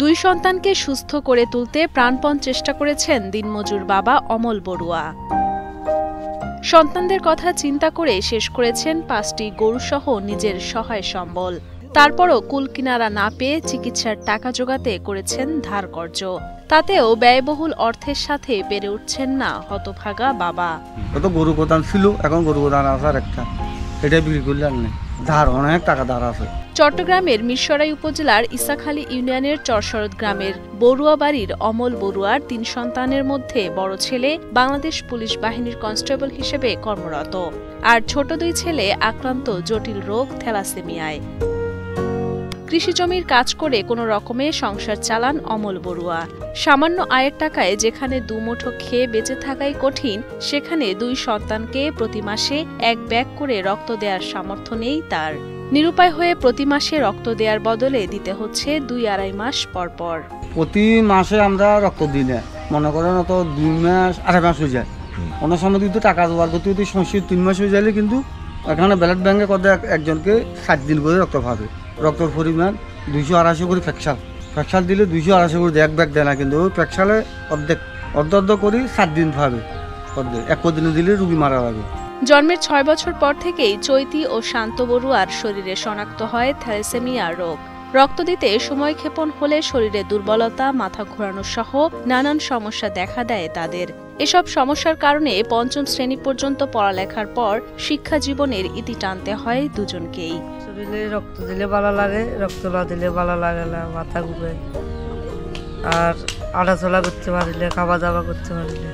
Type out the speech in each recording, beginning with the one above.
দুই সন্তানকে সুস্থ করে তুলতে প্রাণপণ চেষ্টা করেছেন দিনমজুর বাবা অমল বড়ুয়া। সন্তানদের কথা চিন্তা করে শেষ করেছেন 5টি গরুসহ নিজের সহায় সম্বল। তারপরও কুল কিনারা না পেয়ে চিকিৎসার টাকা জোগাতে করেছেন ধার কর্জ। তাতেও ব্যয়বহুল অর্থের সাথে পেরে উঠছেন না হতভাগা বাবা। কত গরু প্রধান ছিল, এখন গরু প্রধান আছে আর একটা, এটা বিক্রি করলে আর নেই, ধার অনেক টাকা ধার আছে। চট্টগ্রামের মিরসরাই উপজেলার ইসাখালী ইউনিয়নের চরশরৎ গ্রামের বড়ুয়া বাড়ির অমল বড়ুয়ার 3 সন্তানের মধ্যে বড় ছেলে বাংলাদেশ পুলিশ বাহিনীর কনস্টেবল হিসেবে কর্মরত, আর ছোট 2 ছেলে আক্রান্ত জটিল রোগ থ্যালাসেমিয়ায়। কৃষিজমির কাজ করে কোনো রকমে সংসার চালান অমল বড়ুয়া। সামান্য আয়ের টাকায় যেখানে দুমুঠো খেয়ে বেঁচে থাকাই কঠিন, সেখানে 2 সন্তানকে প্রতি মাসে 1 ব্যাগ করে রক্ত দেওয়ার সামর্থ্য নেই তার। নিরুপায় হয়ে প্রতি মাসে রক্ত দেওয়ার বদলে দিতে হচ্ছে 2-2.5 মাস পর পর। প্রতি মাসে আমরা রক্ত দিই না, মনে করেন তো 2 মাস 2.5 মাস হয়ে যায়। অনেক সময় কিন্তু টাকা জোগাড় করতে যদি সমস্যা 3 মাস হয়ে যাবে, কিন্তু এখানে ব্লাড ব্যাংকে কত একজনকে 7 দিন করে রক্ত পাবে। রক্তের পরিমাণ 200-250 করে ফ্যাকশাল দিলে 200-250 করে 1 ব্যাগ দেয় না, কিন্তু ওই ফ্যাকশালে অর্ধ করে 7 দিন পাবে। অর্ধেক 1 দিনে দিলে রুগী মারা যাবে। জন্মের 6 বছর পর থেকেই চৈতি ও শান্ত বড়ুয়ার শরীরে শনাক্ত হয় থ্যালাসেমিয়া রোগ। রক্ত দিতে সময়ক্ষেপণ হলে শরীরে দুর্বলতা, মাথা ঘোরানো সহ নানান সমস্যা দেখা দেয় তাদের। এসব সমস্যার কারণে 5ম শ্রেণী পর্যন্ত পড়ালেখার পর শিক্ষা জীবনের ইতি টানতে হয় দুজনকেই। শরীরে রক্ত দিলে ভালো লাগে, রক্ত না দিলে ভালো লাগে না, মাথা ঘুরে, আর আড়াচলা করতে পারিলে, খাওয়া দাওয়া করতে পারিলে।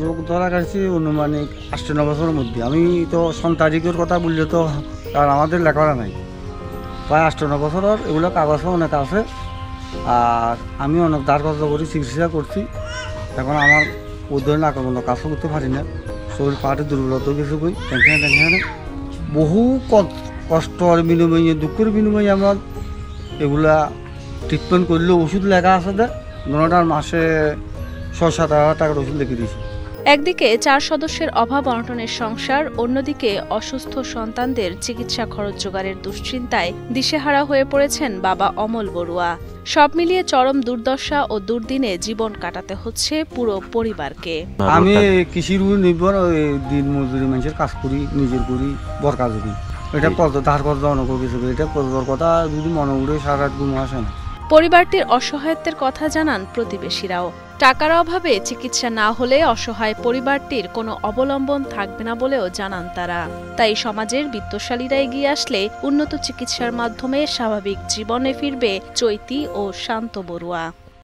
রোগ ধরা গেছে অনুমানিক 8-9 বছরের মধ্যে। আমি তো সন্তানিকের কথা বললে তো আর আমাদের লেখাপড়া নাই, প্রায় 8-9 বছরের এগুলো কাগজ অনেক আছে। আর আমি অনেক ধার কর্জ করি, চিকিৎসা করছি। এখন আমার ওই ধরনের আক্রমণ কাজও করতে পারি না, শরীর পাহাড়ে দুর্বলতা কিছু কই টেনশনে বহু কষ্টর বিনিময়ে, দুঃখের বিনিময়ে আমার এগুলা ট্রিটমেন্ট করলে ওষুধ লেখা আছে, দোনোটার মাসে 6-7 হাজার টাকার ওষুধ লিখে দিয়েছি। একদিকে 4 সদস্যের অভাব অনটনের সংসার, অন্যদিকে অসুস্থ সন্তানদের চিকিৎসা খরচ জোগাড়ের দুশ্চিন্তায় দিশেহারা হয়ে পড়েছেন বাবা অমল বড়ুয়া। সব মিলিয়ে চরম দুর্দশা ও দুর্দিনে জীবন কাটাতে হচ্ছে পুরো পরিবারকে। আমি কৃষির উপর নির্ভর, দিন মজুরি মানুষের কাজ করি, নিজের করি, বর কাজ করি। এটা ধার কর্জ অনেক কিছু, এটা করবার কথা যদি মনে উঠে সারা রাত ঘুম আসে না। পরিবারটির অসহায়ত্বের কথা জানান প্রতিবেশীরাও। টাকার অভাবে চিকিৎসা না হলে অসহায় পরিবারটির কোনো অবলম্বন থাকবে না বলেও জানান তারা। তাই সমাজের বিত্তশালীরা এগিয়ে আসলে উন্নত চিকিৎসার মাধ্যমে স্বাভাবিক জীবনে ফিরবে চৈতি ও শান্ত বড়ুয়া।